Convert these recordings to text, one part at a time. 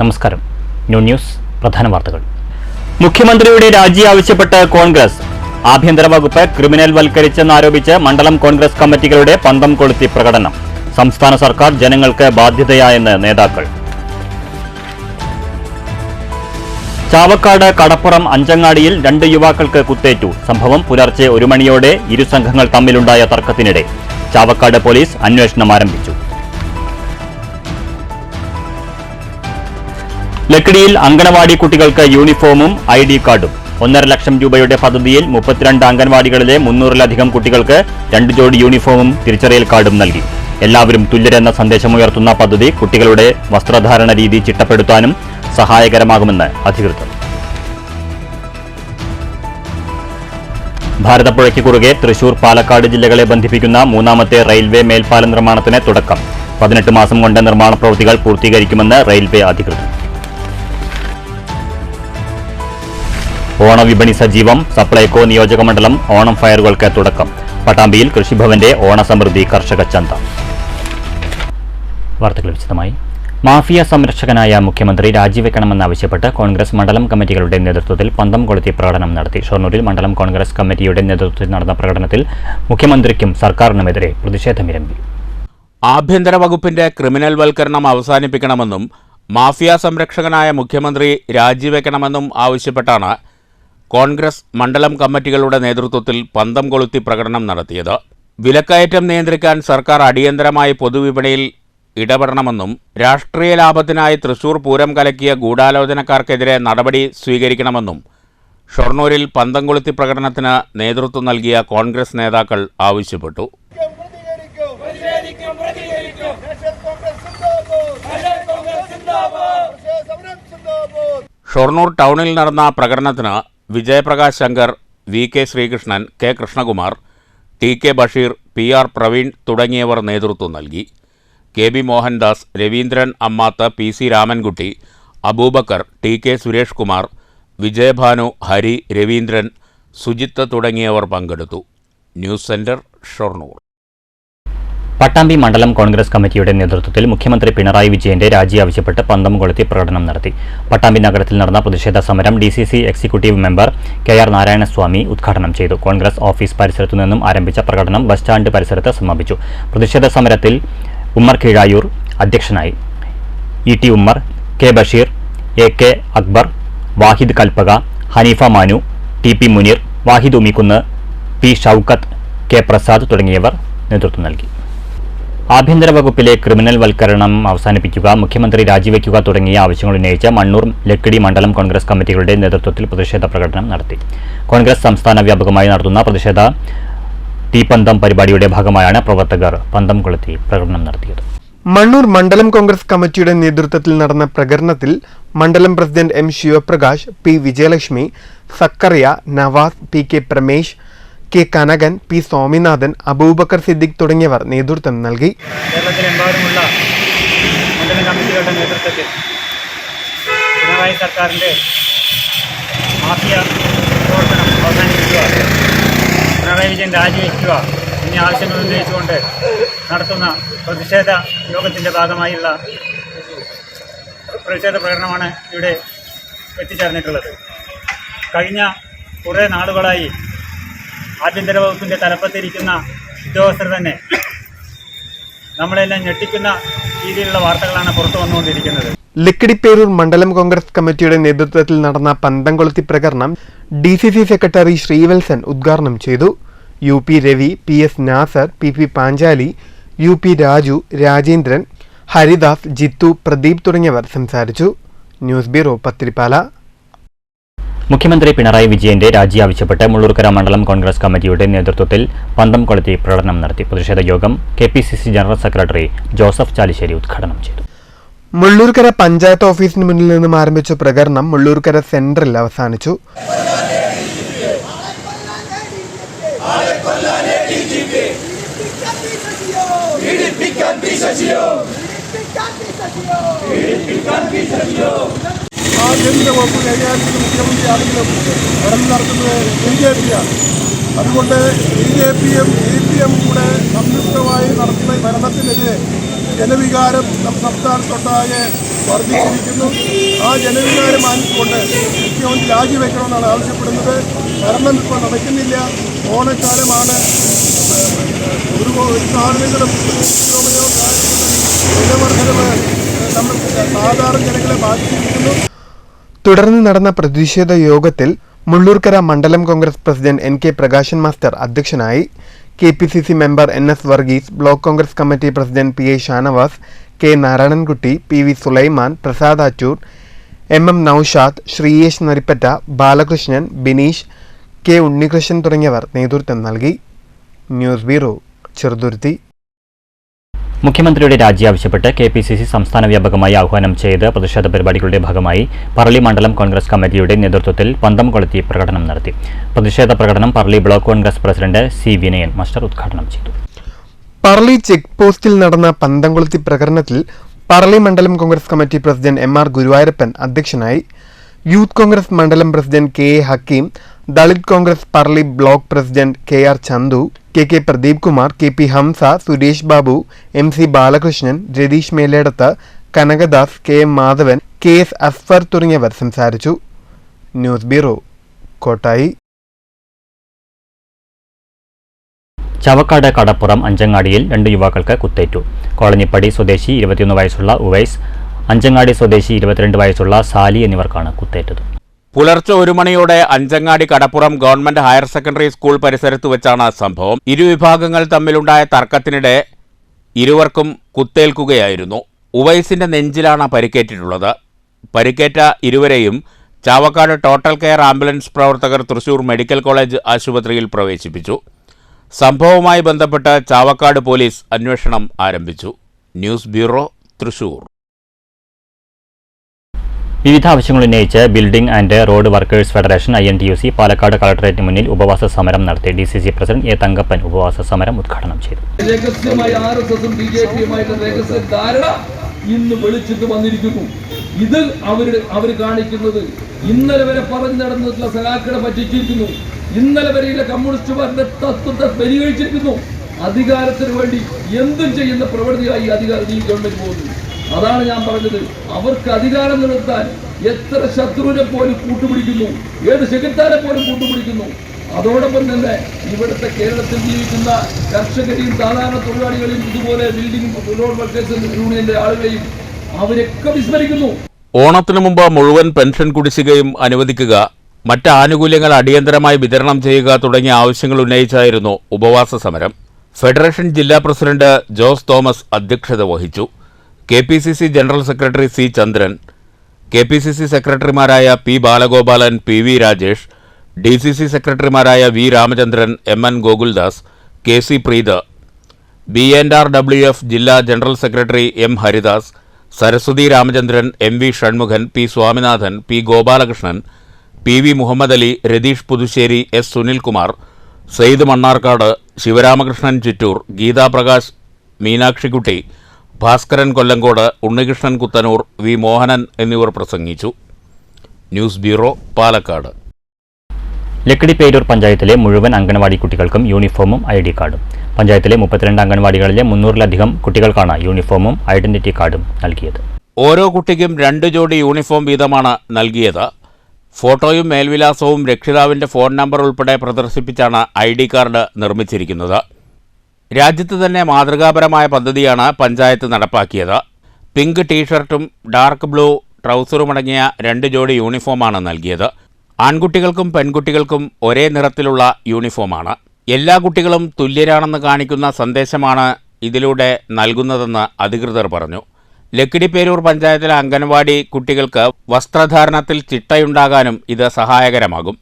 നമസ്കാരം. ന്യൂസ് പ്രധാന വാർത്തകൾ. മുഖ്യമന്ത്രിയുടെ രാജി ആവശ്യപ്പെട്ട് കോൺഗ്രസ്. ആഭ്യന്തര വകുപ്പ് ക്രിമിനൽ വൽക്കരിച്ചെന്നാരോപിച്ച് മണ്ഡലം കോൺഗ്രസ് കമ്മിറ്റികളുടെ പന്തം കൊളുത്തി പ്രകടനം. സംസ്ഥാന സർക്കാർ ജനങ്ങൾക്ക് ബാധ്യതയായെന്ന് നേതാക്കൾ. ചാവക്കാട് കടപ്പുറം അഞ്ചങ്ങാടിയിൽ 2 യുവാക്കൾക്ക് കുത്തേറ്റു. സംഭവം പുലർച്ചെ 1 മണിയോടെ ഇരു സംഘങ്ങൾ തമ്മിലുണ്ടായ തർക്കത്തിനിടെ. ചാവക്കാട് പോലീസ് അന്വേഷണം ആരംഭിച്ചു. ലക്കിടിയിൽ അംഗനവാടി കുട്ടികൾക്ക് യൂണിഫോമും ID കാർഡും. 1.5 ലക്ഷം രൂപയുടെ പദ്ധതിയിൽ 32 അംഗൻവാടികളിലെ 300-ലധികം കുട്ടികൾക്ക് 2 ജോഡി യൂണിഫോമും തിരിച്ചറിയൽ കാർഡും നൽകി. എല്ലാവരും തുല്യരെന്ന സന്ദേശമുയർത്തുന്ന പദ്ധതി കുട്ടികളുടെ വസ്ത്രധാരണ രീതി ചിട്ടപ്പെടുത്താനും സഹായകരമാകുമെന്ന് അധികൃതർ. ഭാരതപ്പുഴയ്ക്ക് കുറുകെ തൃശൂർ, പാലക്കാട് ജില്ലകളെ ബന്ധിപ്പിക്കുന്ന 3ാമത്തെ റെയിൽവേ മേൽപ്പാല നിർമ്മാണത്തിന് തുടക്കം. 18 മാസം കൊണ്ട് നിർമ്മാണ പ്രവൃത്തികൾ പൂർത്തീകരിക്കുമെന്ന് റെയിൽവേ അധികൃതർ. ഓണവിപണി സജീവം. സപ്ലൈകോ നിയോജകമണ്ഡലം ഓണം ഫയറുകൾക്ക് തുടക്കം. പട്ടാമ്പിയിൽ കൃഷിഭവന്റെ ഓണസമൃദ്ധി കർഷക ചന്ത. വാർത്തകൾ വിശദമായി. മാഫിയ സംരക്ഷകനായ മുഖ്യമന്ത്രി രാജിവെക്കണമെന്നാവശ്യപ്പെട്ട് കോൺഗ്രസ് മണ്ഡലം കമ്മിറ്റികളുടെ നേതൃത്വത്തിൽ പന്തം കൊളുത്തി പ്രകടനം നടത്തി. ഷൊർണൂരിൽ മണ്ഡലം കോൺഗ്രസ് കമ്മിറ്റിയുടെ നേതൃത്വത്തിൽ നടന്ന പ്രകടനത്തിൽ മുഖ്യമന്ത്രിക്കും സർക്കാരിനുമെതിരെ പ്രതിഷേധമിരമ്പി. ആഭ്യന്തര വകുപ്പിന്റെ ക്രിമിനൽ വൽക്കരണം അവസാനിപ്പിക്കണമെന്നും മാഫിയ സംരക്ഷകനായ മുഖ്യമന്ത്രി രാജിവെക്കണമെന്നും ആവശ്യപ്പെട്ടാണ് കോൺഗ്രസ് മണ്ഡലം കമ്മിറ്റികളുടെ നേതൃത്വത്തിൽ പന്തം കൊളുത്തി പ്രകടനം നടത്തിയത്. വിലക്കയറ്റം നിയന്ത്രിക്കാൻ സർക്കാർ അടിയന്തരമായി പൊതുവിപണിയിൽ ഇടപെടണമെന്നും രാഷ്ട്രീയ ലാഭത്തിനായി തൃശൂർ പൂരം കലക്കിയ ഗൂഢാലോചനക്കാർക്കെതിരെ നടപടി സ്വീകരിക്കണമെന്നും ഷൊർണൂരിൽ പന്തം കൊളുത്തി പ്രകടനത്തിന് നേതൃത്വം നൽകിയ കോൺഗ്രസ് നേതാക്കൾ ആവശ്യപ്പെട്ടു. ഷൊർണൂർ ടൗണിൽ നടന്ന പ്രകടനത്തിന് Vijayaprakash Shankar, VK Sreekrishnan, K Krishnakumar, TK Basheer, PR Praveen തുടങ്ങിയവർ നേതൃത്വം നൽകി. KB Mohandas, Raveendran Ammath, PC Ramankutty, Abubakar, TK Suresh Kumar, Vijayabhanu, Hari, Raveendran, Sujith തുടങ്ങിയവർ പങ്കെടുത്തു. News centre, Shoranur. പട്ടാമ്പി മണ്ഡലം കോൺഗ്രസ് കമ്മിറ്റിയുടെ നേതൃത്വത്തിൽ മുഖ്യമന്ത്രി പിണറായി വിജയന്റെ രാജി ആവശ്യപ്പെട്ട് പന്തം കൊളുത്തി പ്രകടനം നടത്തി. പട്ടാമ്പി നഗരത്തിൽ നടന്ന പ്രതിഷേധ സമരം DCC executive member KR Narayanaswamy ഉദ്ഘാടനം ചെയ്തു. കോൺഗ്രസ് ഓഫീസ് പരിസരത്തു നിന്നും ആരംഭിച്ച പ്രകടനം ബസ് സ്റ്റാൻഡ് പരിസരത്ത് സമാപിച്ചു. പ്രതിഷേധ സമരത്തിൽ ഉമ്മർ കീഴായൂർ അധ്യക്ഷനായി. ET Ummer, K Basheer, AK Akbar, വാഹിദ് കൽപ്പക, ഹനീഫ മാനു, TP മുനീർ, വാഹിദ് ഉമിക്കുന്ന്, P ഷൌക്കത്ത്, K പ്രസാദ് തുടങ്ങിയവർ നേതൃത്വം നൽകി. ആഭ്യന്തര വകുപ്പിലെ ക്രിമിനൽ വൽക്കരണം അവസാനിപ്പിക്കുക, മുഖ്യമന്ത്രി രാജിവെക്കുക തുടങ്ങിയ ആവശ്യങ്ങൾ ഉന്നയിച്ച് മണ്ണൂർ, ലക്കിടി മണ്ഡലം കോൺഗ്രസ് കമ്മിറ്റികളുടെ നേതൃത്വത്തിൽ പ്രതിഷേധ പ്രകടനം നടത്തി. കോൺഗ്രസ് സംസ്ഥാന വ്യാപകമായി നടത്തുന്ന പ്രതിഷേധ തീപ്പന്തം പരിപാടിയുടെ ഭാഗമായാണ് പ്രവർത്തകർ പന്തം കൊളുത്തി പ്രകടനം നടത്തിയത്. മണ്ണൂർ മണ്ഡലം കോൺഗ്രസ് കമ്മിറ്റിയുടെ നേതൃത്വത്തിൽ നടന്ന പ്രകടനത്തിൽ മണ്ഡലം president M Sivaprakash, P Vijayalakshmi, Zakariya, Navas, PK Pramesh, K Kanakan, P Swaminathan, Aboobacker Siddique തുടങ്ങിയവർ നേതൃത്വം നൽകി. കേരളത്തിലെമ്പാടുമുള്ള മണ്ഡലം കമ്മിറ്റികളുടെ നേതൃത്വത്തിൽ പിണറായി സർക്കാരിൻ്റെ മാഫിയ പ്രവർത്തനം അവസാനിപ്പിക്കുക, പിണറായി വിജയൻ രാജിവെക്കുക എന്നീ ആവശ്യങ്ങൾ ഉന്നയിച്ചുകൊണ്ട് നടത്തുന്ന പ്രതിഷേധ യോഗത്തിൻ്റെ ഭാഗമായുള്ള പ്രതിഷേധ പ്രകടനമാണ് ഇവിടെ എത്തിച്ചേർന്നിട്ടുള്ളത്. കഴിഞ്ഞ കുറേ നാളുകളായി ആഭ്യന്തര വകുപ്പിൻ്റെ തലപ്പത്തിരിക്കുന്ന ഉദ്യോഗസ്ഥർ തന്നെ നമ്മളെല്ലാം ഞെട്ടിക്കുന്ന രീതിയിലുള്ള വാർത്തകളാണ് പുറത്തു വന്നുകൊണ്ടിരിക്കുന്നത്. ലക്കിടിപ്പേരൂർ മണ്ഡലം കോൺഗ്രസ് കമ്മിറ്റിയുടെ നേതൃത്വത്തിൽ നടന്ന പന്തം കൊളുത്തി പ്രകടനം DCC സെക്രട്ടറി ശ്രീവത്സൻ ഉദ്ഘാടനം ചെയ്തു. UP Ravi, PS Nasar, PP Panchali, UP Raju, Rajendran, Haridas, Jithu, Pradeep തുടങ്ങിയവർ സംസാരിച്ചു. News bureau, Pathirippala. മുഖ്യമന്ത്രി പിണറായി വിജയന്റെ രാജി ആവശ്യപ്പെട്ട് മുള്ളൂർക്കര മണ്ഡലം കോൺഗ്രസ് കമ്മിറ്റിയുടെ നേതൃത്വത്തിൽ പന്തം കൊളുത്തി പ്രകടനം നടത്തി. പ്രതിഷേധ യോഗം KPCC general secretary Joseph Chalissery ഉദ്ഘാടനം ചെയ്തു. മുള്ളൂർക്കര പഞ്ചായത്ത് ഓഫീസിന് മുന്നിൽ നിന്നും ആരംഭിച്ച പ്രകടനം മുള്ളൂർക്കര സെന്ററിൽ അവസാനിച്ചു. ആഭ്യന്തര വകുപ്പ് കൈകാര്യം മുഖ്യമന്ത്രിയാണെങ്കിലും ഭരണം നടത്തുന്നത് BJP-യാണ്. അതുകൊണ്ട് BJP-യും CPM കൂടെ സംയുക്തമായി നടത്തുന്ന ഭരണത്തിനെതിരെ ജനവികാരം നമ്മുടെ സംസ്ഥാനത്തൊട്ടാകെ വർദ്ധിച്ചിരിക്കുന്നു. ആ ജനവികാരം മാനിച്ചുകൊണ്ട് മുഖ്യമന്ത്രി രാജിവെക്കണമെന്നാണ് ആവശ്യപ്പെടുന്നത്. ഭരണം ഇപ്പോൾ നടക്കുന്നില്ല. ഓണക്കാലമാണ്. ഒരു സാധനങ്ങളും വിലവർദ്ധനവ് നമ്മൾ സാധാരണ ജനങ്ങളെ ബാധിച്ചിരിക്കുന്നു. തുടർന്ന് നടന്ന പ്രതിഷേധ യോഗത്തിൽ മുള്ളൂർക്കര മണ്ഡലം Congress president NK Prakashan master അധ്യക്ഷനായി. KPCC member NS Varghese, block Congress committee president PI Shanavas, K Narayanankutty, PV Sulaiman, Prasad Attoor, MM Noushad, Sreeyesh Naripatta, Balakrishnan, Bineesh, K Unnikrishnan തുടങ്ങിയവർ നേതൃത്വം നൽകി. News bureau, Cheruthuruthy. മുഖ്യമന്ത്രിയുടെ രാജി ആവശ്യപ്പെട്ട് KPCC സംസ്ഥാന വ്യാപകമായി ആഹ്വാനം ചെയ്ത് പ്രതിഷേധ പരിപാടികളുടെ ഭാഗമായി പറളി മണ്ഡലം കോൺഗ്രസ് കമ്മിറ്റിയുടെ നേതൃത്വത്തിൽ പന്തം കൊളുത്തി പ്രകടനം നടത്തി. പ്രതിഷേധ പ്രകടനം Parali block Congress president C Vinayan master ഉദ്ഘാടനം ചെയ്തു. പറളി ചെക്ക് പോസ്റ്റിൽ നടന്ന പന്തം കൊളുത്തി പ്രകടനത്തിൽ പറളി മണ്ഡലം Congress committee president MR Guruvayurappan അധ്യക്ഷനായി. യൂത്ത് കോൺഗ്രസ് മണ്ഡലം president KA Hakkim, Dalit Congress Parali block president KR Chandu, KK Pradeep Kumar, KP Hamsa, Suresh Babu, MC Balakrishnan, Ratheesh Meledath, Kanakadas, KM Madhavan, KS Asfar തുടങ്ങിയവർ സംസാരിച്ചു. News bureau, Kottayi. ചവക്കാട് കടപ്പുറം അഞ്ചങ്ങാടിയിൽ 2 യുവാക്കൾക്ക് കുത്തേറ്റു. കോളനിപ്പടി സ്വദേശി 21 വയസ്സുള്ള ഉവൈസ്, അഞ്ചങ്ങാടി സ്വദേശി 22 വയസ്സുള്ള സാലി എന്നിവർക്കാണ് കുത്തേറ്റത്. പുലർച്ചെ 1 മണിയോടെ അഞ്ചങ്ങാടി കടപ്പുറം ഗവൺമെന്റ് ഹയർ സെക്കൻഡറി സ്കൂൾ പരിസരത്ത് വെച്ചാണ് സംഭവം. ഇരുവിഭാഗങ്ങൾ തമ്മിലുണ്ടായ തർക്കത്തിനിടെ ഇരുവർക്കും കുത്തേൽക്കുകയായിരുന്നു. ഉവൈസിന്റെ നെഞ്ചിലാണ് പരിക്കേറ്റിട്ടുള്ളത്. പരിക്കേറ്റ ഇരുവരെയും ചാവക്കാട് ടോട്ടൽ കെയർ ആംബുലൻസ് പ്രവർത്തകർ തൃശൂർ മെഡിക്കൽ കോളേജ് ആശുപത്രിയിൽ പ്രവേശിപ്പിച്ചു. സംഭവവുമായി ബന്ധപ്പെട്ട് ചാവക്കാട് പോലീസ് അന്വേഷണം ആരംഭിച്ചു. News bureau, Thrissur. വിവിധ ആവശ്യങ്ങൾ ഉന്നയിച്ച് building and road workers federation INTUC Palakkad കളക്ടറേറ്റിന് മുന്നിൽ ഉപവാസ സമരം നടത്തി. DCC പ്രസിഡന്റ് A തങ്കപ്പൻ ഉപവാസ സമരം ഉദ്ഘാടനം ചെയ്തു. രഹസ്യമായി RSSും BJPയുമായിട്ട് രഹസ്യ ധാരണ ഇന്ന് വെളിച്ചിട്ട് വന്നിരിക്കുന്നു. ഇത് അവർ കാണിക്കുന്നത് ഇന്നലെ വരെ പറഞ്ഞു നടന്നിട്ടുള്ള സഖാക്കളെ പറ്റിച്ചിരിക്കുന്നു. ഇന്നലെ വരെയുള്ള കമ്മ്യൂണിസ്റ്റുകാരുടെ തത്വത്തെ പരിഗണിച്ചിരിക്കുന്നു. അധികാരത്തിന് വേണ്ടി എന്തും ചെയ്യുന്ന പ്രവൃത്തിയായി ഈ ഗവൺമെന്റ് പോകുന്നു. അതാണ് ഞാൻ പറഞ്ഞത്. അവർക്ക് അധികാരം നിലനിർത്താൻ എത്ര ശത്രുവിനെ പോലും കൂട്ടുപിടിക്കുന്നു, ഏത് സെക്രട്ടറിയെ പോലും കൂട്ടുപിടിക്കുന്നു. അതോടൊപ്പം തന്നെ ഇവിടുത്തെ കേരളത്തിൽ ജീവിക്കുന്ന കർഷകരെയും സാധാരണ തൊഴിലാളികളെയും ഇതുപോലെ ബിൽഡിംഗ് റോഡ് വർക്കേഴ്സ് യൂണിയന്റെ ആളുകളെയും അവരൊക്കെ വിസ്മരിക്കുന്നു. ഓണത്തിനു മുമ്പ് മുഴുവൻ പെൻഷൻ കുടിശ്ശികയും അനുവദിക്കുക, മറ്റ് ആനുകൂല്യങ്ങൾ അടിയന്തരമായി വിതരണം ചെയ്യുക തുടങ്ങിയ ആവശ്യങ്ങൾ ഉന്നയിച്ചായിരുന്നു ഉപവാസ സമരം. ഫെഡറേഷൻ ജില്ലാ പ്രസിഡന്റ് ജോസ് തോമസ് അധ്യക്ഷത വഹിച്ചു. KPCC general secretary C Chandran, KPCC സെക്രട്ടറിമാരായ P Balagopalan, PV Rajesh, DCC സെക്രട്ടറിമാരായ V Ramachandran, MN Gokuldas, KC Preeth, B&RWF ജില്ലാ general secretary M Haridas, Saraswathi Ramachandran, MV Shanmukhan, P Swaminathan, P Gopalakrishnan, PV Muhammad Ali, Ratheesh Puthussery, S Sunilkumar, Syed Mannarkkad, Sivaramakrishnan Chittur, Geetha Prakash, Meenakshikutty, Bhaskaran Kollengode, Unnikrishnan Kuthanur, V Mohanan എന്നിവർ പ്രസംഗിച്ചു. News bureau, Palakkad. ലക്കിടിപ്പേരൂർ പഞ്ചായത്തിലെ മുഴുവൻ അംഗൻവാടി കുട്ടികൾക്കും യൂണിഫോമും ID കാർഡും. പഞ്ചായത്തിലെ 32 അംഗൻവാടികളിലെ 300-ലധികം കുട്ടികൾക്കാണ് യൂണിഫോമും ഐഡന്റിറ്റി കാർഡും നൽകിയത്. ഓരോ കുട്ടിക്കും 2 ജോഡി യൂണിഫോം വീതമാണ് നൽകിയത്. ഫോട്ടോയും മേൽവിലാസവും രക്ഷിതാവിൻ്റെ ഫോൺ നമ്പർ ഉൾപ്പെടെ പ്രദർശിപ്പിച്ചാണ് ID കാർഡ് നിർമ്മിച്ചിരിക്കുന്നത്. രാജ്യത്ത് തന്നെ മാതൃകാപരമായ പദ്ധതിയാണ് പഞ്ചായത്ത് നടപ്പാക്കിയത്. പിങ്ക് ടീഷർട്ടും ഡാർക്ക് ബ്ലൂ ട്രൗസറുമടങ്ങിയ 2 ജോഡി യൂണിഫോമാണ് നൽകിയത്. ആൺകുട്ടികൾക്കും പെൺകുട്ടികൾക്കും ഒരേ നിറത്തിലുള്ള യൂണിഫോമാണ്. എല്ലാ കുട്ടികളും തുല്യരാണെന്ന് കാണിക്കുന്ന സന്ദേശമാണ് ഇതിലൂടെ നൽകുന്നതെന്ന് അധികൃതർ പറഞ്ഞു. ലക്കിടിപ്പേരൂർ പഞ്ചായത്തിലെ അംഗൻവാടി കുട്ടികൾക്ക് വസ്ത്രധാരണത്തിൽ ചിട്ടയുണ്ടാകാനും ഇത് സഹായകരമാകും.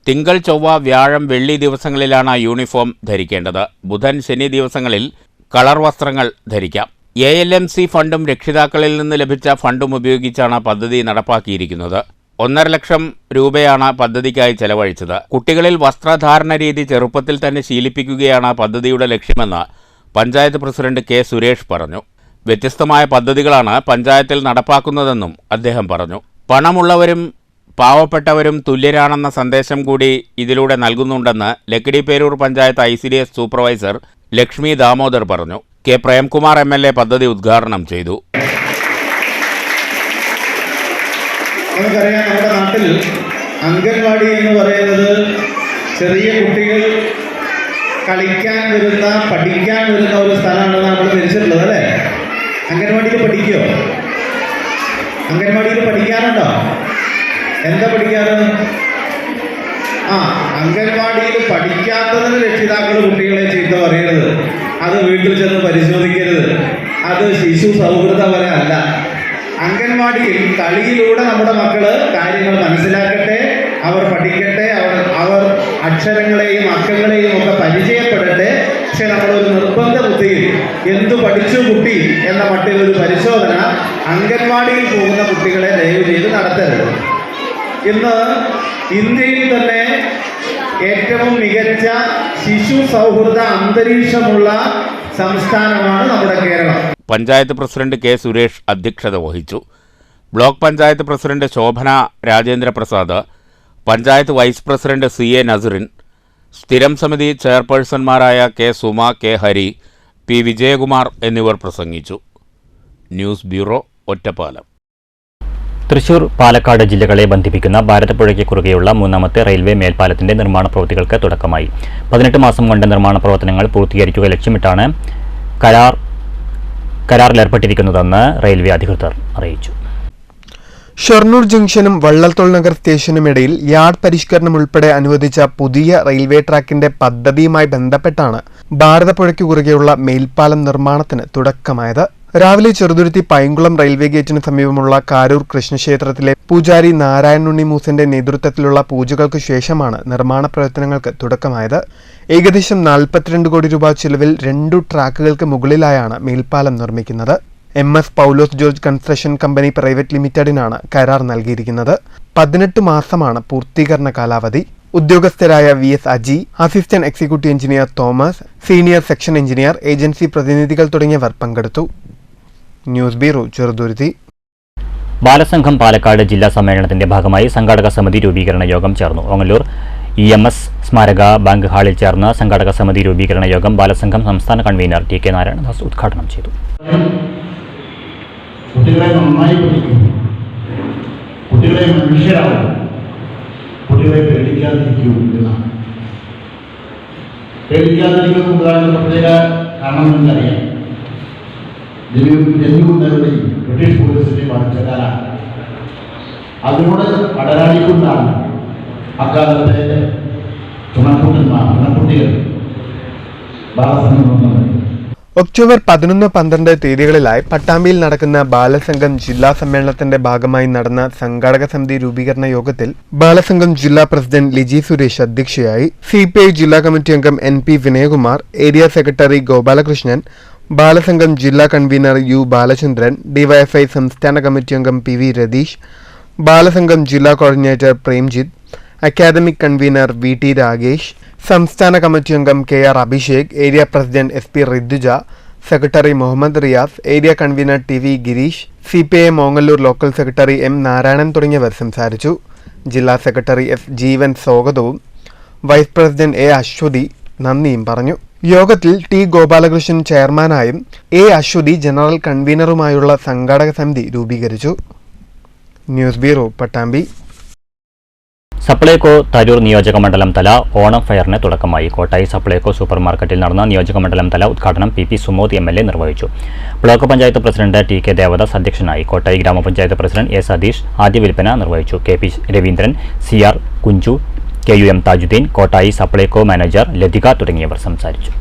തിങ്കൾ, ചൊവ്വ, വ്യാഴം, വെള്ളി ദിവസങ്ങളിലാണ് യൂണിഫോം ധരിക്കേണ്ടത്. ബുധൻ, ശനി ദിവസങ്ങളിൽ കളർ വസ്ത്രങ്ങൾ ധരിക്കാം. ALMC ഫണ്ടും രക്ഷിതാക്കളിൽ നിന്ന് ലഭിച്ച ഫണ്ടും ഉപയോഗിച്ചാണ് പദ്ധതി നടപ്പാക്കിയിരിക്കുന്നത്. 1.5 ലക്ഷം രൂപയാണ് പദ്ധതിക്കായി ചെലവഴിച്ചത്. കുട്ടികളിൽ വസ്ത്രധാരണ രീതി ചെറുപ്പത്തിൽ തന്നെ ശീലിപ്പിക്കുകയാണ് പദ്ധതിയുടെ ലക്ഷ്യമെന്ന് പഞ്ചായത്ത് പ്രസിഡന്റ് K സുരേഷ് പറഞ്ഞു. വ്യത്യസ്തമായ പദ്ധതികളാണ് പഞ്ചായത്തിൽ നടപ്പാക്കുന്നതെന്നും അദ്ദേഹം പറഞ്ഞു. പണമുള്ളവരും പാവപ്പെട്ടവരും തുല്യരാണെന്ന സന്ദേശം കൂടി ഇതിലൂടെ നൽകുന്നുണ്ടെന്ന് ലക്കിടിപ്പേരൂർ പഞ്ചായത്ത് ICDS സൂപ്പർവൈസർ ലക്ഷ്മി ദാമോദർ പറഞ്ഞു. കെ പ്രേംകുമാർ MLA പദ്ധതി ഉദ്ഘാടനം ചെയ്തു. നമുക്കറിയാം, നമ്മുടെ നാട്ടിൽ അംഗൻവാടി എന്ന് പറയുന്നത് ചെറിയ കുട്ടികൾ കളിക്കാൻ വരുന്ന, പഠിക്കാൻ വരുന്ന ഒരു സ്ഥലമാണെന്ന് നമ്മൾ ധരിച്ചിട്ടുള്ളത്, അല്ലേ? അംഗൻവാടിയിൽ പഠിക്കുമോ? അംഗൻവാടിയിൽ പഠിക്കാനുണ്ടോ? എന്താ പഠിക്കാറ്? അംഗൻവാടിയിൽ പഠിക്കാത്തതിന് രക്ഷിതാക്കൾ കുട്ടികളെ ചീത്ത പറയരുത്, അത് വീട്ടിൽ ചെന്ന് പരിശോധിക്കരുത്, അത് ശിശു സൗഹൃദപരമല്ല. അംഗൻവാടിയിൽ കളിയിലൂടെ നമ്മുടെ മക്കള് കാര്യങ്ങൾ മനസ്സിലാക്കട്ടെ, അവർ പഠിക്കട്ടെ, അവർ അക്ഷരങ്ങളെയും അക്കങ്ങളെയും ഒക്കെ പരിചയപ്പെടട്ടെ. പക്ഷെ നമ്മളൊരു നിർബന്ധ ബുദ്ധിയിൽ എന്തു പഠിച്ചു കുട്ടി എന്ന മട്ടിലൊരു പരിശോധന അംഗൻവാടിയിൽ പോകുന്ന കുട്ടികളെ ദയവ് ചെയ്ത് നടത്തരുത്. ഇന്ന് ഇന്ത്യയിൽ തന്നെ ഏറ്റവും മികച്ച ശിശു സൗഹൃദ അന്തരീക്ഷമുള്ള സംസ്ഥാനമാണ് നമ്മുടെ കേരളം. പഞ്ചായത്ത് പ്രസിഡന്റ് കെ സുരേഷ് അധ്യക്ഷത വഹിച്ചു. Block panchayat president Shobhana Rajendraprasad, panchayat vice president CA Nasrin, സ്ഥിരം സമിതി ചെയർപേഴ്സൺമാരായ K Suma, K Hari, P Vijayakumar എന്നിവർ പ്രസംഗിച്ചു. News bureau, Ottapalam. തൃശൂർ, പാലക്കാട് ജില്ലകളെ ബന്ധിപ്പിക്കുന്ന ഭാരതപ്പുഴയ്ക്ക് കുറുകെയുള്ള മൂന്നാമത്തെ റെയിൽവേ മേൽപ്പാലത്തിന്റെ നിർമ്മാണ പ്രവൃത്തികൾക്ക് തുടക്കമായി. 18 മാസം കൊണ്ട് നിർമ്മാണ പ്രവർത്തനങ്ങൾ പൂർത്തീകരിക്കുക ലക്ഷ്യമിട്ടാണ് കരാറിലേർപ്പെട്ടിരിക്കുന്നതെന്ന് റെയിൽവേ അധികൃതർ അറിയിച്ചു. ഷൊർണൂർ ജംഗ്ഷനും വള്ളത്തോൾ നഗർ സ്റ്റേഷനുമിടയിൽ യാർഡ് പരിഷ്കരണം ഉൾപ്പെടെ അനുവദിച്ച പുതിയ റെയിൽവേ ട്രാക്കിന്റെ പദ്ധതിയുമായി ബന്ധപ്പെട്ടാണ് ഭാരതപ്പുഴയ്ക്ക് കുറുകെയുള്ള മേൽപ്പാലം നിർമ്മാണത്തിന് തുടക്കമായത്. രാവിലെ ചെറുതുരുത്തി പൈങ്കുളം റെയിൽവേ ഗേറ്റിന് സമീപമുള്ള കാരൂർ കൃഷ്ണക്ഷേത്രത്തിലെ പൂജാരി നാരായണുണ്ണി മൂസന്റെ നേതൃത്വത്തിലുള്ള പൂജകൾക്ക് ശേഷമാണ് നിർമ്മാണ പ്രവർത്തനങ്ങൾക്ക് തുടക്കമായത്. ഏകദേശം 42 കോടി രൂപ ചിലവിൽ 2 ട്രാക്കുകൾക്ക് മുകളിലായാണ് മേൽപ്പാലം നിർമ്മിക്കുന്നത്. MS Paulose George construction company private ലിമിറ്റഡിനാണ് കരാർ നൽകിയിരിക്കുന്നത്. 18 മാസമാണ് പൂർത്തീകരണ കാലാവധി. ഉദ്യോഗസ്ഥരായ VS Aji, assistant executive engineer Thomas, senior section engineer, agency പ്രതിനിധികൾ തുടങ്ങിയവർ പങ്കെടുത്തു. News bureau, Cheruthuruthy. ബാലസംഘം പാലക്കാട് ജില്ലാ സമ്മേളനത്തിന്റെ ഭാഗമായി സംഘാടക സമിതി രൂപീകരണ യോഗം ചേർന്നു. ഓങ്ങല്ലൂർ EMS സ്മാരക ബാങ്ക് ഹാളിൽ ചേർന്ന സംഘാടക സമിതി രൂപീകരണ യോഗം ബാലസംഘം സംസ്ഥാന കൺവീനർ TK നാരായണദാസ് ഉദ്ഘാടനം ചെയ്തു. കുട്ടികളെ നന്നായി പഠിക്കും, കുട്ടികളെ മനുഷ്യരാകും, കുട്ടികളെ പേടിക്കാതിരിക്കൂ എന്നാണ്. പേടിക്കാതിരിക്കുന്നതിന് പ്രത്യേക കാരണം എന്നറിയാം. ജന്മികളുടെയും ബ്രിട്ടീഷ് പോലീസിനെ ബാധിച്ച കാലാണ്. അതിനോട് അടരാടിക്കൊണ്ടാണ് അക്കാലത്തെ ചുണക്കുട്ടികൾ ബാലസംഘം വന്നത്. ഒക്ടോബർ 11, 12 തീയതികളിലായി പട്ടാമ്പിയിൽ നടക്കുന്ന ബാലസംഘം ജില്ലാ സമ്മേളനത്തിന്റെ ഭാഗമായി നടന്ന സംഘാടക സമിതി രൂപീകരണ യോഗത്തിൽ ബാലസംഘം ജില്ലാ പ്രസിഡന്റ് ലിജി സുരേഷ് അധ്യക്ഷയായി. CPI ജില്ലാ കമ്മിറ്റി അംഗം NP Vinayakumar, area secretary Gopalakrishnan, Balasangham ജില്ലാ കൺവീനർ U ബാലചന്ദ്രൻ, DYFI സംസ്ഥാന കമ്മിറ്റി അംഗം PV രതീഷ്, ബാലസംഘം ജില്ലാ coordinator Premjith, academic convener VT Ragesh, സംസ്ഥാന കമ്മിറ്റി അംഗം KR Abhishek, area president SP Ridhuja, secretary Muhammad Riyas, area convener TV Gireesh, CPI Ongallur local secretary M Narayanan തുടങ്ങിയവർ സംസാരിച്ചു. ജില്ലാ സെക്രട്ടറി F ജീവൻ സ്വാഗതവും വൈസ് പ്രസിഡന്റ് A അശ്വതി നന്ദിയും പറഞ്ഞു. യോഗത്തിൽ T ഗോപാലകൃഷ്ണൻ ചെയർമാനായും A അശ്വതി ജനറൽ കൺവീനറുമായുള്ള സംഘാടക സമിതി രൂപീകരിച്ചു. News bureau, Pattambi. സപ്ലൈകോ തരൂർ നിയോജക മണ്ഡലം തല ഓണം ഫെയറിന് തുടക്കമായി. കോട്ടായി സപ്ലൈകോ സൂപ്പർ മാർക്കറ്റിൽ നടന്ന നിയോജക മണ്ഡലം തല ഉദ്ഘാടനം PP സുമോദ് MLA നിർവഹിച്ചു. Block panchayat president TK Devadas അധ്യക്ഷനായി. കോട്ടായി ഗ്രാമപഞ്ചായത്ത് പ്രസിഡന്റ് A സതീഷ് ആദ്യ വിൽപ്പന നിർവഹിച്ചു. KP Raveendran, CR Kunju, KUM Thajudheen, Kottayi Supplyco manager Lathika തുടങ്ങിയവർ സംസാരിച്ചു.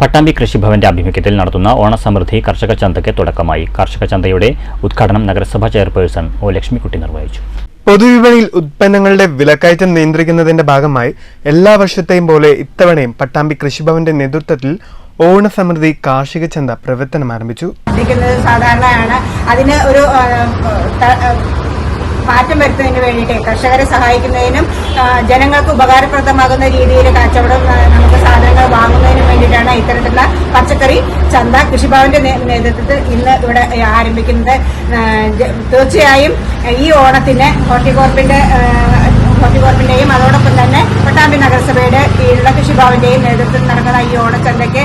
പട്ടാമ്പി കൃഷിഭവന്റെ ആഭിമുഖ്യത്തിൽ നടത്തുന്ന ഓണസമൃദ്ധി കർഷക ചന്തയ്ക്ക് തുടക്കമായി. കർഷക ചന്തയുടെ ഉദ്ഘാടനം നഗരസഭാ ചെയർപേഴ്സൺ O ലക്ഷ്മിക്കുട്ടി നിർവഹിച്ചു. പൊതുവിപണിയിൽ ഉത്പന്നങ്ങളുടെ വിലക്കയറ്റം നിയന്ത്രിക്കുന്നതിന്റെ ഭാഗമായി എല്ലാ വർഷത്തെയും പോലെ ഇത്തവണയും പട്ടാമ്പി കൃഷിഭവന്റെ നേതൃത്വത്തിൽ ഓണസമൃദ്ധി കാർഷിക ചന്ത പ്രവർത്തനം ആരംഭിച്ചു. സാധാരണയാണ് അതിന് ഒരു മാറ്റം വരുത്തുന്നതിന് വേണ്ടിയിട്ട് കർഷകരെ സഹായിക്കുന്നതിനും ജനങ്ങൾക്ക് ഉപകാരപ്രദമാകുന്ന രീതിയിൽ കച്ചവടം നമുക്ക് സാധനങ്ങൾ വാങ്ങുന്നതിനും വേണ്ടിയിട്ടാണ് ഇത്തരത്തിലുള്ള പച്ചക്കറി ചന്ത കൃഷിഭവന്റെ നേതൃത്വത്തിൽ ഇന്ന് ഇവിടെ ആരംഭിക്കുന്നത്. തീർച്ചയായും ഈ ഓണത്തിന് ഹോർട്ടികോർപ്പിന്റെ ഹോർട്ടികോർപ്പിന്റെയും അതോടൊപ്പം തന്നെ പട്ടാമ്പി നഗരസഭയുടെ കീഴിലുള്ള കൃഷിഭവന്റെയും നേതൃത്വത്തിൽ നടക്കുന്ന ഈ ഓണച്ചന്തയ്ക്ക്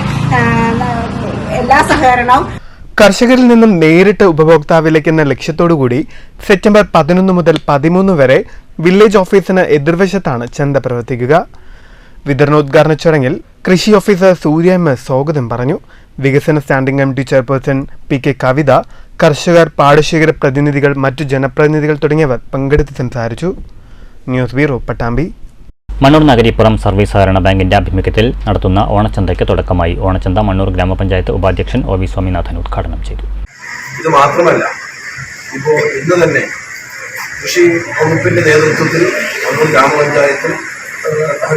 എല്ലാ സഹകരണവും. കർഷകരിൽ നിന്നും നേരിട്ട് ഉപഭോക്താവിലേക്ക് എന്ന ലക്ഷ്യത്തോടുകൂടി സെപ്റ്റംബർ 11 മുതൽ 13 വരെ വില്ലേജ് ഓഫീസിന് എതിർവശത്താണ് ചന്ത പ്രവർത്തിക്കുക. വിതരണോദ്ഘാടന ചടങ്ങിൽ കൃഷി ഓഫീസർ സൂര്യ എം സ്വാഗതം പറഞ്ഞു. വികസന സ്റ്റാൻഡിംഗ് കമ്മിറ്റി ചെയർപേഴ്സൺ PK കവിത, കർഷകർ, പാടശേഖര പ്രതിനിധികൾ, മറ്റു ജനപ്രതിനിധികൾ തുടങ്ങിയവർ പങ്കെടുത്ത് സംസാരിച്ചു. News bureau, Pattambi. Mannur Nagaripuram service സഹകരണ ബാങ്കിന്റെ ആഭിമുഖ്യത്തിൽ നടത്തുന്ന ഓണച്ചന്തയ്ക്ക് തുടക്കമായി. ഓണച്ചന്ത മണ്ണൂർ ഗ്രാമപഞ്ചായത്ത് ഉപാധ്യക്ഷൻ OV സ്വാമിനാഥൻ ഉദ്ഘാടനം ചെയ്തു. ഇത് മാത്രമല്ല, ഇപ്പോൾ ഇന്ന് തന്നെ കൃഷി വകുപ്പിന്റെ നേതൃത്വത്തിൽ മണ്ണൂർ ഗ്രാമപഞ്ചായത്തും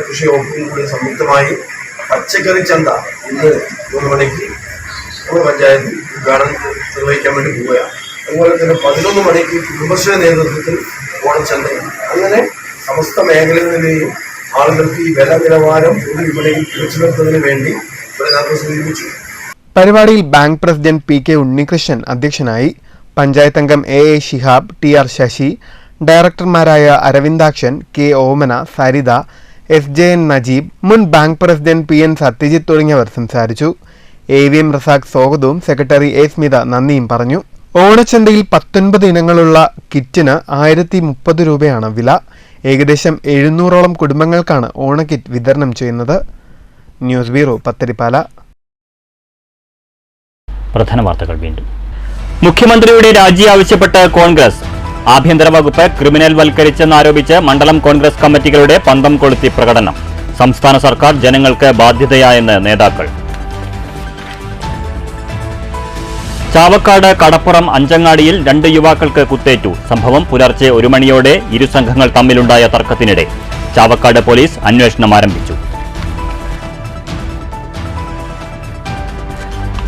കൃഷി വകുപ്പും കൂടി സംയുക്തമായി പച്ചക്കറി ചന്ത ഇന്ന് 3 മണിക്ക് നമ്മുടെ പഞ്ചായത്തിൽ ഉദ്ഘാടനം നിർവഹിക്കാൻ വേണ്ടി പോവുകയാണ്. അതുപോലെ തന്നെ 11 മണിക്ക് കുടുംബശ്രീ നേതൃത്വത്തിൽ ഓണച്ചന്തയും. അങ്ങനെ സമസ്ത മേഖലകളിലെയും ആളുകൾക്ക് ഈ വില നിലവാരം ഒരു വിപണിയിൽ പിടിച്ചു നിർത്തുന്നതിന് വേണ്ടി ഇവിടെ നേതൃത്വം സൂചിപ്പിച്ചു. പരിപാടിയിൽ ബാങ്ക് പ്രസിഡന്റ് PK ഉണ്ണികൃഷ്ണൻ അധ്യക്ഷനായി. പഞ്ചായത്ത് അംഗം AA Shihab, TR Sasi, ഡയറക്ടർമാരായ Aravindakshan, K ഓമന, സരിത, SJN നജീബ്, മുൻ ബാങ്ക് പ്രസിഡന്റ് PN സത്യജിത്ത് തുടങ്ങിയവർ സംസാരിച്ചു. AVM റസാഖ് സ്വാഗതവും സെക്രട്ടറി A സ്മിത നന്ദിയും പറഞ്ഞു. ഓണച്ചന്തയിൽ 19 ഇനങ്ങളുള്ള കിറ്റിന് 1030 രൂപയാണ് വില. ഏകദേശം 700ഓളം കുടുംബങ്ങൾക്കാണ് ഓണക്കിറ്റ് വിതരണം ചെയ്യുന്നത്. News bureau, Pathirippala. പ്രധാന വാർത്തകൾ വീണ്ടും. മുഖ്യമന്ത്രിയുടെ രാജി ആവശ്യപ്പെട്ട് കോൺഗ്രസ്. ആഭ്യന്തര വകുപ്പ് ക്രിമിനൽ വൽക്കരിച്ചെന്നാരോപിച്ച് മണ്ഡലം കോൺഗ്രസ് കമ്മിറ്റികളുടെ പന്തം കൊളുത്തി പ്രകടനം. സംസ്ഥാന സർക്കാർ ജനങ്ങൾക്ക് ബാധ്യതയായെന്ന് നേതാക്കൾ. ചാവക്കാട് കടപ്പുറം അഞ്ചങ്ങാടിയിൽ 2 യുവാക്കൾക്ക് കുത്തേറ്റു. സംഭവം പുലർച്ചെ 1 മണിയോടെ ഇരു സംഘങ്ങൾ തമ്മിലുണ്ടായ തർക്കത്തിനിടെ. ചാവക്കാട് പോലീസ് അന്വേഷണം ആരംഭിച്ചു.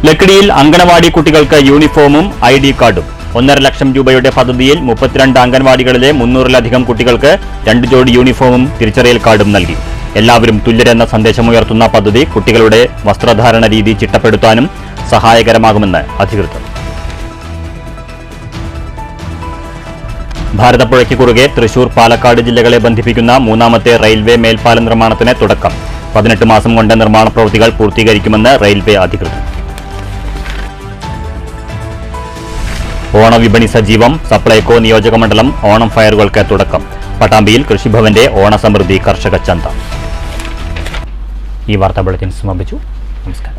ലക്കിടിയിൽ അംഗനവാടി കുട്ടികൾക്ക് യൂണിഫോമും ID കാർഡും. 1.5 ലക്ഷം രൂപയുടെ പദ്ധതിയിൽ 32 അംഗൻവാടികളിലെ 300-ലധികം കുട്ടികൾക്ക് 2 ജോഡി യൂണിഫോമും തിരിച്ചറിയൽ കാർഡും നൽകി. എല്ലാവരും തുല്യരെന്ന സന്ദേശമുയർത്തുന്ന പദ്ധതി കുട്ടികളുടെ വസ്ത്രധാരണ രീതി ചിട്ടപ്പെടുത്താനും സഹായകരമാകുമെന്ന് അധികൃതർ. ഭാരതപ്പുഴയ്ക്ക് കുറുകെ തൃശൂർ, പാലക്കാട് ജില്ലകളെ ബന്ധിപ്പിക്കുന്ന 3ാമത്തെ റെയിൽവേ മേൽപ്പാല നിർമ്മാണത്തിന് തുടക്കം. 18 മാസം കൊണ്ട് നിർമ്മാണ പ്രവൃത്തികൾ പൂർത്തീകരിക്കുമെന്ന് റെയിൽവേ അധികൃതർ. ഓണവിപണി സജീവം. സപ്ലൈകോ നിയോജകമണ്ഡലം ഓണം ഫയറുകൾക്ക് തുടക്കം. പട്ടാമ്പിയിൽ കൃഷിഭവന്റെ ഓണസമൃദ്ധി കർഷക ചന്ത. ഈ വാർത്താ ബുള്ളറ്റിൻ സമാപിച്ചു. നമസ്കാരം.